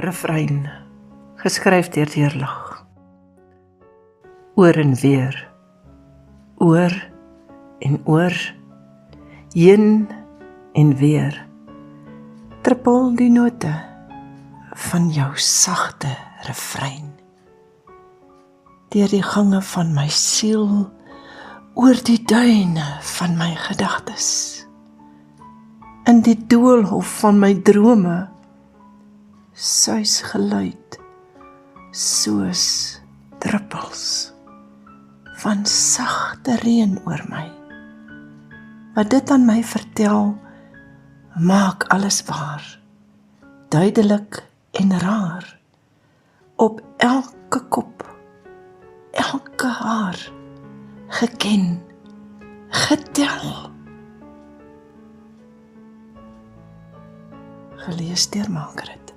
refrein, geskryf deur Deurlig. Oor en weer, oor en oor, heen en weer, trippel die note van jou sagte refrein. Deur die gange van my siel, oor die duine van my gedagtes, in die doolhof van my drome, suis geluid, soos druppels van sagte reën oor my. Wat dit aan my vertel, maak alles waar, duidelik en raar, op elke kop, elke haar, geken, getel. Gelees deur Margaret.